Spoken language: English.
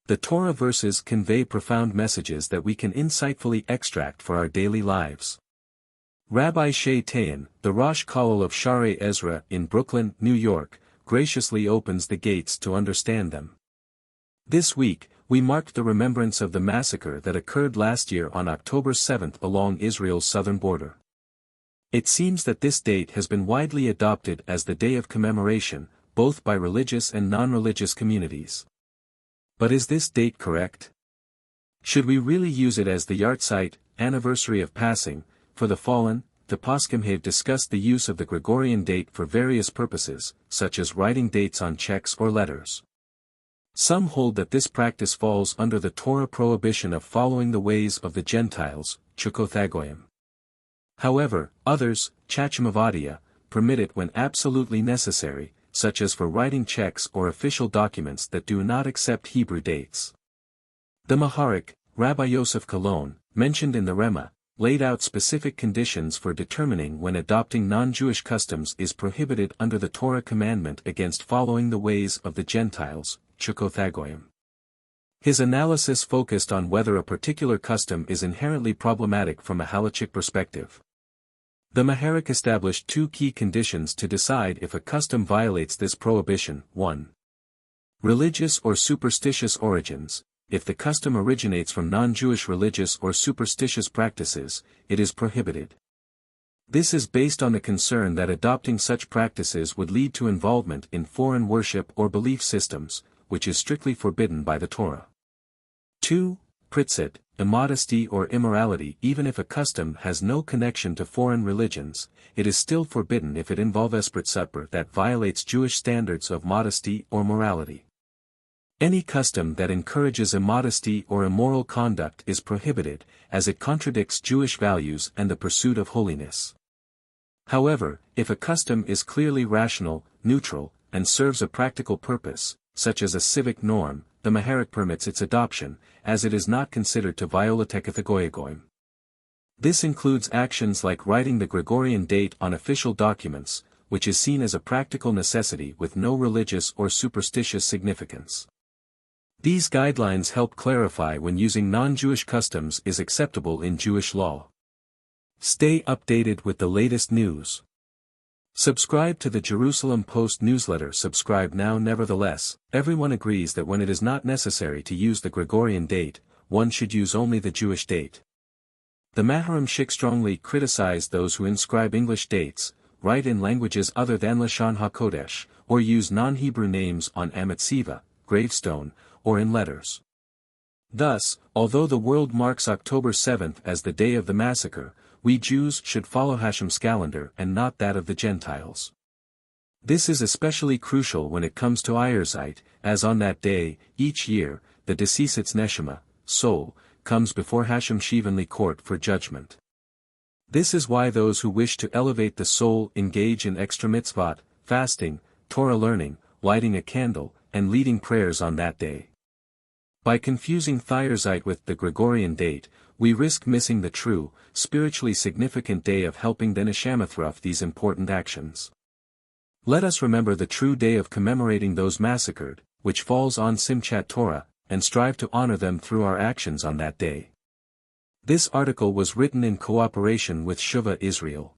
The Torah verses convey profound messages that we can insightfully extract for our daily lives. Rabbi Shay Tayan, the Rosh Kollel of Shaarei Ezra in Brooklyn, New York, graciously opens the gates to understand them. This week, we marked the remembrance of the massacre that occurred last year on October 7 along Israel's southern border. It seems that this date has been widely adopted as the day of commemoration, both by religious and non-religious communities. But is this date correct? Should we really use it as the yahrzeit, anniversary of passing, for the fallen? The poskim have discussed the use of the Gregorian date for various purposes, such as writing dates on checks or letters. Some hold that this practice falls under the Torah prohibition of following the ways of the Gentiles, chukothagoyim. However, others, Chacham Avadia, permit it when absolutely necessary, such as for writing checks or official documents that do not accept Hebrew dates. The Maharik, Rabbi Yosef Kalon, mentioned in the Rema, laid out specific conditions for determining when adopting non-Jewish customs is prohibited under the Torah commandment against following the ways of the Gentiles, chukothagoyim. His analysis focused on whether a particular custom is inherently problematic from a halachic perspective. The Maharik established two key conditions to decide if a custom violates this prohibition. 1. Religious or superstitious origins. If the custom originates from non-Jewish religious or superstitious practices, it is prohibited. This is based on the concern that adopting such practices would lead to involvement in foreign worship or belief systems, which is strictly forbidden by the Torah. 2. Pritzit, immodesty or immorality. Even if a custom has no connection to foreign religions, it is still forbidden if it involves pritzit that violates Jewish standards of modesty or morality. Any custom that encourages immodesty or immoral conduct is prohibited, as it contradicts Jewish values and the pursuit of holiness. However, if a custom is clearly rational, neutral, and serves a practical purpose, such as a civic norm, the Maharik permits its adoption, as it is not considered to violate Goyagoyim. This includes actions like writing the Gregorian date on official documents, which is seen as a practical necessity with no religious or superstitious significance. These guidelines help clarify when using non-Jewish customs is acceptable in Jewish law. Stay updated with the latest news. Subscribe to the Jerusalem Post newsletter. Subscribe now. Nevertheless, everyone agrees that when it is not necessary to use the Gregorian date, one should use only the Jewish date. The Maharim Shik strongly criticized those who inscribe English dates, write in languages other than Lashon HaKodesh, or use non-Hebrew names on Amitziva, gravestone, or in letters. Thus, although the world marks October 7 as the day of the massacre, we Jews should follow Hashem's calendar and not that of the Gentiles. This is especially crucial when it comes to yahrzeit, as on that day, each year, the deceased's neshama, soul, comes before Hashem Shivanli court for judgment. This is why those who wish to elevate the soul engage in extra mitzvot, fasting, Torah learning, lighting a candle, and leading prayers on that day. By confusing yahrzeit with the Gregorian date, we risk missing the true, spiritually significant day of helping the neshama through these important actions. Let us remember the true day of commemorating those massacred, which falls on SimchatTorah, and strive to honor them through our actions on that day. This article was written in cooperation with Shuvah Israel.